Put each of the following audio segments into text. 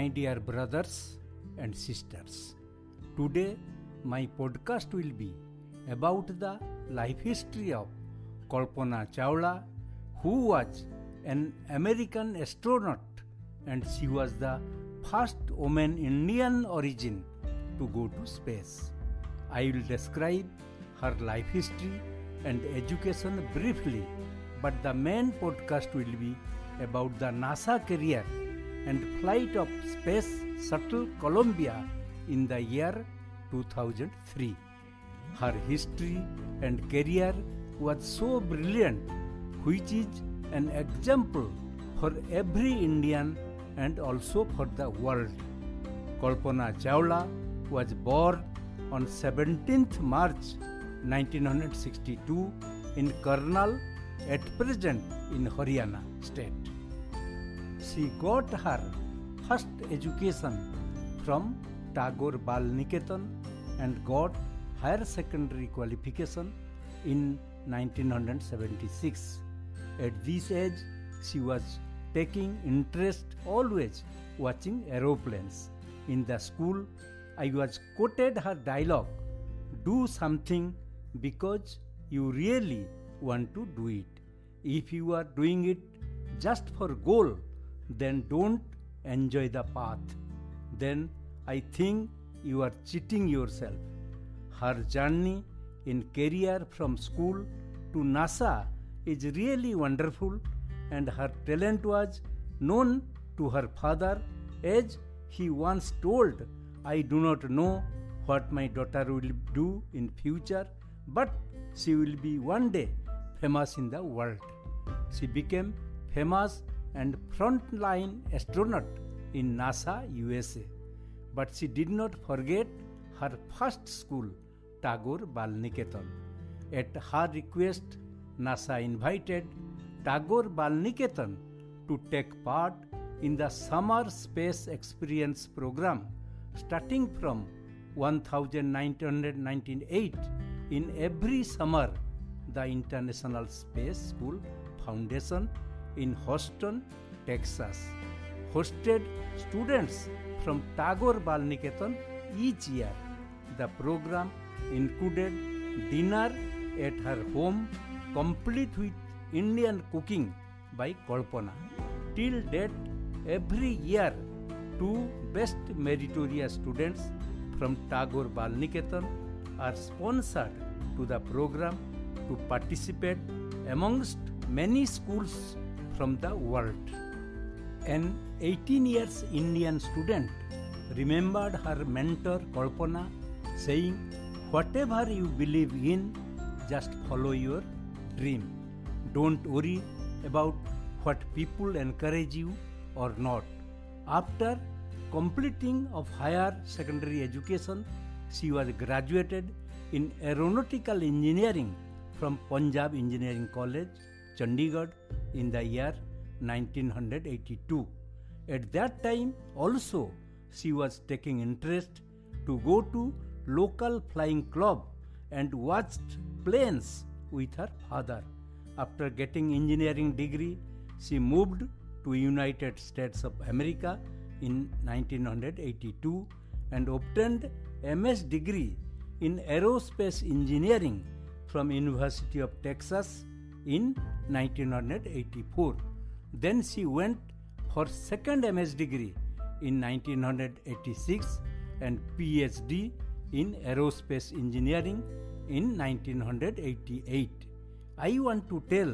my dear brothers and sisters. Today, my podcast will be about the life history of Kalpana Chawla, who was an American astronaut, and she was the first woman Indian origin to go to space. I will describe her life history and education briefly, but the main podcast will be about the NASA career and flight of Space Shuttle Columbia in the year 2003. Her history and career was so brilliant, which is an example for every Indian and also for the world. Kalpana Chawla was born on 17th March 1962 in Karnal, at present in Haryana state. She got her first education from Tagore Bal Niketan and got higher secondary qualification in 1976. At this age, she was taking interest always watching aeroplanes. In the school, I was quoted her dialogue, "Do something because you really want to do it. If you are doing it just for goal, then don't enjoy the path. Then I think you are cheating yourself." Her journey in career from school to NASA is really wonderful, and her talent was known to her father, as he once told, "I do not know what my daughter will do in future, but she will be one day famous in the world." She became famous and frontline astronaut in NASA, USA. But she did not forget her first school, Tagore Bal Niketan. At her request, NASA invited Tagore Bal Niketan to take part in the Summer Space Experience program starting from 1998. In every summer, the International Space School Foundation in Houston, Texas, hosted students from Tagore Bal Niketan each year. The program included dinner at her home, complete with Indian cooking by Kalpana. Till date, every year, 2 best meritorious students from Tagore Bal Niketan are sponsored to the program to participate amongst many schools from the world. An 18 years Indian student remembered her mentor Kalpana saying, "Whatever you believe in, just follow your dream. Don't worry about what people encourage you or not." After completing of higher secondary education, she was graduated in aeronautical engineering from Punjab Engineering College, Chandigarh in the year 1982. At that time also, she was taking interest to go to local flying club and watched planes with her father. After getting engineering degree, she moved to United States of America in 1982 and obtained MS degree in aerospace engineering from University of Texas in 1984. Then she went for second MS degree in 1986 and PhD in aerospace engineering in 1988. I want to tell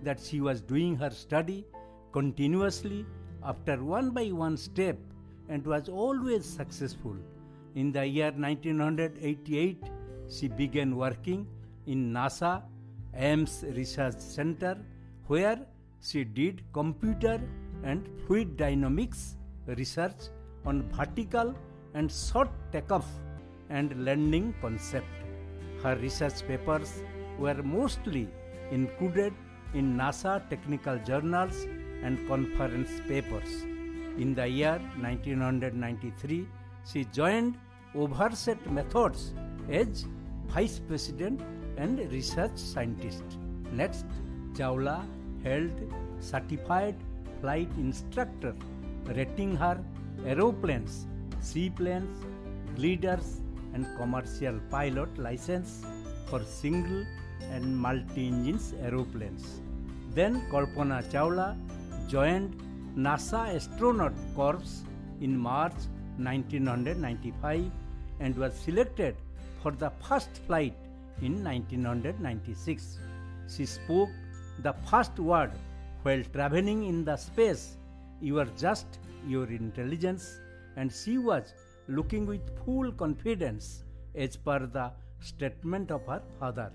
that she was doing her study continuously after one by one step and was always successful. In the year 1988, she began working in NASA Ames Research Center, where she did computer and fluid dynamics research on vertical and short takeoff and landing concept. Her research papers were mostly included in NASA technical journals and conference papers. In the year 1993, she joined Oversight Methods as Vice President and Research Scientist. Next, Chawla held Certified Flight Instructor, rating her aeroplanes, seaplanes, gliders and commercial pilot license for single and multi-engines aeroplanes. Then Kalpana Chawla joined NASA Astronaut Corps in March 1995 and was selected for the first flight in 1996. She spoke the first word while traveling in the space, "You are just your intelligence," and she was looking with full confidence as per the statement of her father.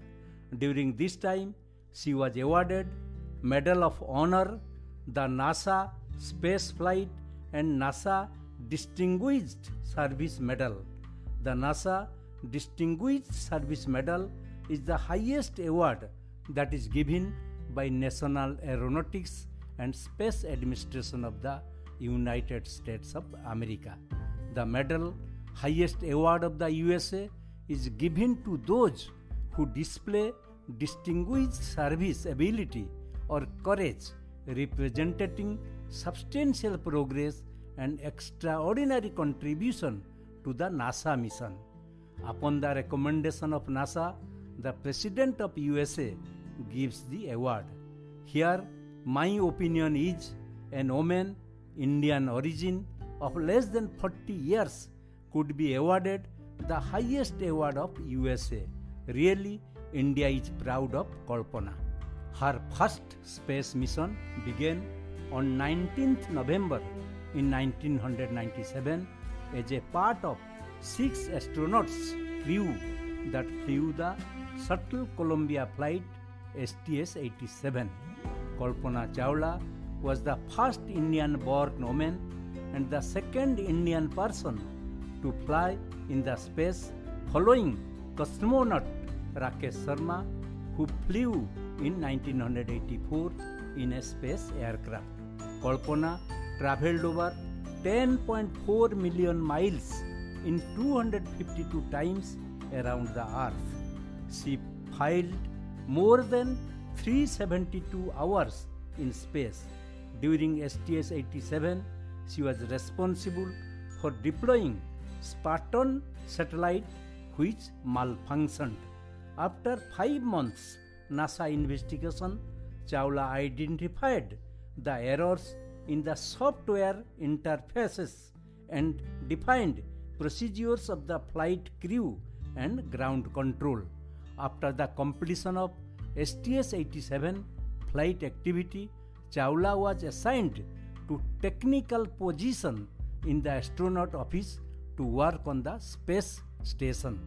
During this time, she was awarded Medal of Honor, the NASA Space Flight and NASA Distinguished Service Medal. The NASA Distinguished Service Medal is the highest award that is given by National Aeronautics and Space Administration of the United States of America. The medal, highest award of the USA, is given to those who display distinguished service ability or courage, representing substantial progress and extraordinary contribution to the NASA mission. Upon the recommendation of NASA, the President of USA gives the award. Here, my opinion is an woman, Indian origin, of less than 40 years could be awarded the highest award of USA. Really, India is proud of Kalpana. Her first space mission began on 19th November in 1997 as a part of 6 astronauts crew that flew the Shuttle Columbia flight STS-87. Kalpana Chawla was the first Indian-born woman and the second Indian person to fly in the space following cosmonaut Rakesh Sharma, who flew in 1984 in a space aircraft. Kalpana travelled over 10.4 million miles in 252 times around the Earth. She flied more than 372 hours in space. During STS-87, she was responsible for deploying Spartan satellite, which malfunctioned. After 5 months NASA investigation, Chawla identified the errors in the software interfaces and defined procedures of the flight crew and ground control. After the completion of STS-87 flight activity, Chawla was assigned to technical position in the astronaut office to work on the space station.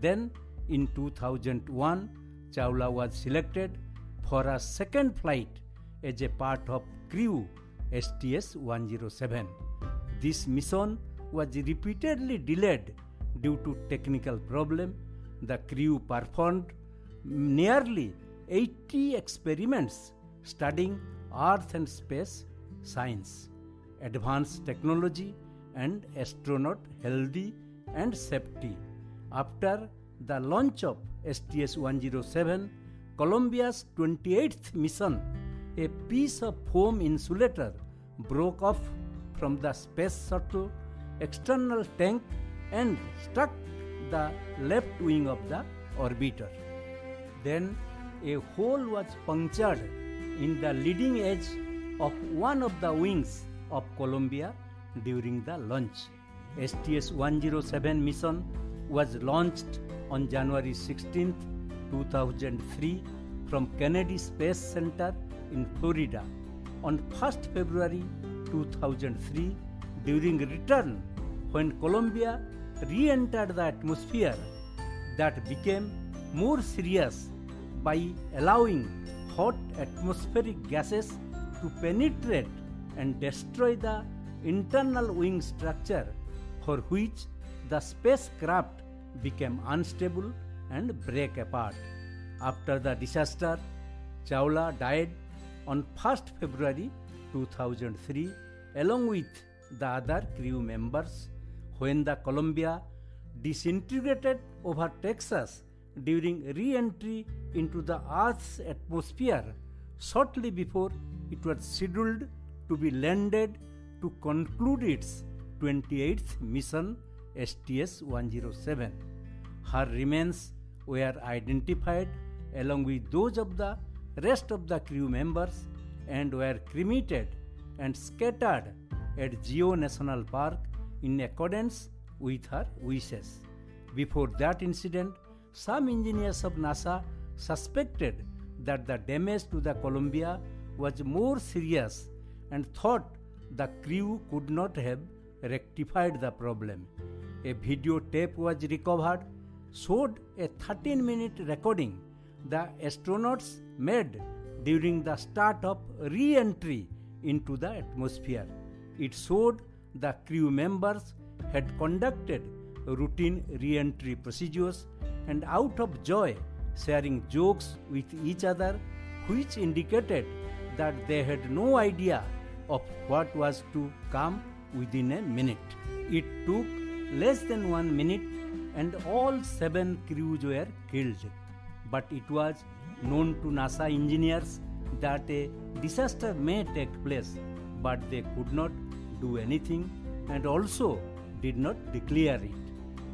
Then, in 2001, Chawla was selected for a second flight as a part of crew STS-107. This mission was repeatedly delayed due to technical problem. The crew performed nearly 80 experiments studying Earth and space science, advanced technology, and astronaut health and safety. After the launch of STS-107, Columbia's 28th mission, a piece of foam insulator broke off from the space shuttle external tank and struck the left wing of the orbiter. Then a hole was punctured in the leading edge of one of the wings of Columbia during the launch. STS-107 mission was launched on January 16, 2003 from Kennedy Space Center in Florida. On 1st February 2003, during return, when Columbia re-entered the atmosphere, that became more serious by allowing hot atmospheric gases to penetrate and destroy the internal wing structure, for which the spacecraft became unstable and break apart. After the disaster, Chawla died on 1st February 2003 along with the other crew members when the Columbia disintegrated over Texas during re-entry into the Earth's atmosphere shortly before it was scheduled to be landed to conclude its 28th mission STS-107. Her remains were identified along with those of the rest of the crew members and were cremated and scattered at Geo National Park in accordance with her wishes. Before that incident, some engineers of NASA suspected that the damage to the Columbia was more serious and thought the crew could not have rectified the problem. A videotape was recovered, showed a 13-minute recording the astronauts made during the start of re-entry into the atmosphere. It showed the crew members had conducted routine re-entry procedures and out of joy sharing jokes with each other, which indicated that they had no idea of what was to come within a minute. It took less than 1 minute and all 7 crews were killed. But it was known to NASA engineers that a disaster may take place, but they could not do anything and also did not declare it.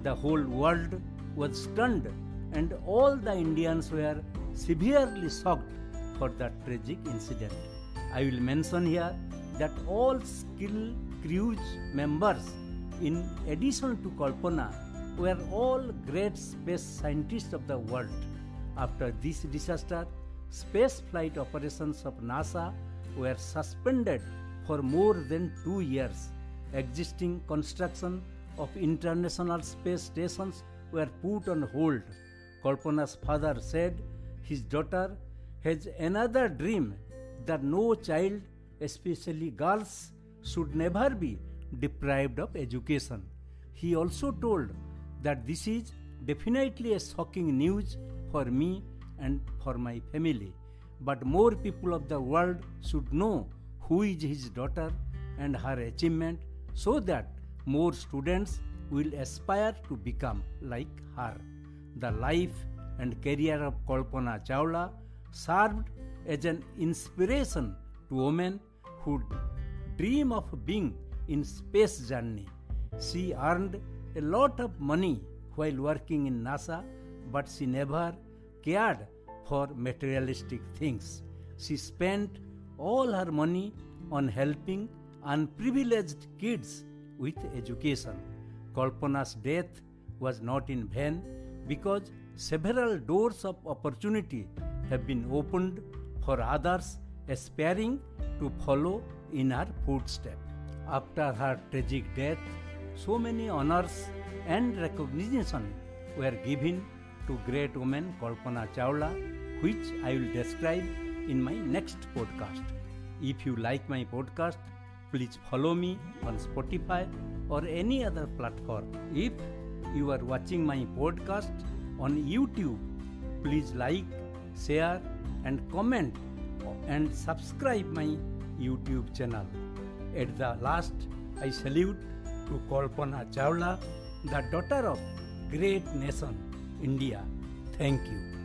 The whole world was stunned and all the Indians were severely shocked for the tragic incident. I will mention here that all skilled crew members, in addition to Kalpana, were all great space scientists of the world. After this disaster, space flight operations of NASA were suspended for more than 2 years. Existing construction of international space stations were put on hold. Kalpana's father said his daughter has another dream that no child, especially girls, should never be deprived of education. He also told that this is definitely a shocking news for me and for my family, but more people of the world should know who is his daughter and her achievement so that more students will aspire to become like her. The life and career of Kalpana Chawla served as an inspiration to women who dream of being in space journey. She earned a lot of money while working in NASA, but she never cared for materialistic things. She spent all her money on helping unprivileged kids with education. Kalpana's death was not in vain because several doors of opportunity have been opened for others aspiring to follow in her footsteps. After her tragic death, so many honors and recognition were given to great woman Kalpana Chawla, which I will describe in my next podcast. If you like my podcast, please follow me on Spotify or any other platform. If you are watching my podcast on YouTube, please like, share and comment and subscribe my YouTube channel. At the last, I salute to Kalpana Chawla, the daughter of great nation, India. Thank you.